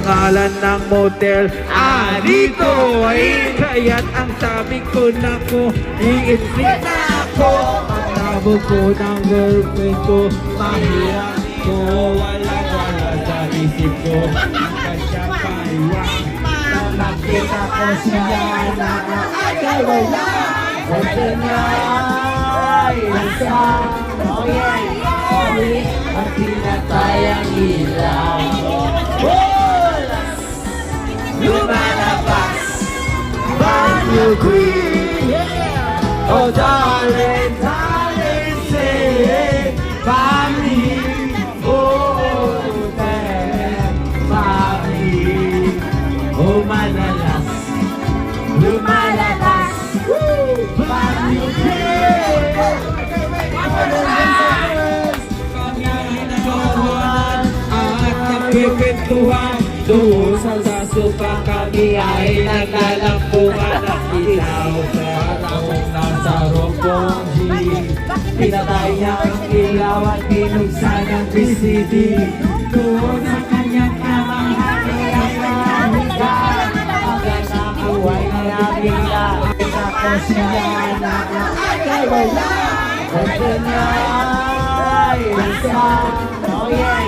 pangalan ng motel. Dito ay kaya't ang sabi ko na ko, iisip na ako. Pagtabo ko ng girlfriend ko, mahirap ko, wala sa isip ko. Kaya paiwan, na nakita ko siya na ay wala. Kasi niya ay isang, oh yeah, at pinatayang ilaw. Lumalabas, Banyo Queen, yeah. Oh darling, darling, say family, oh damn, family. Oh manalas, lumalabas, Banyo Queen. At nagpipintuhan doon sa supa, kami ay naglalampungan ng ilaw. Pero nasa rompong jeep, pinatay niya ang ilaw at binuksan ang PCD. Doon sa kanyang kamang hanggang hanggang nakuhay na bigla. Tapos niya na ay wala. Kasi niya ay isang, oh yeah,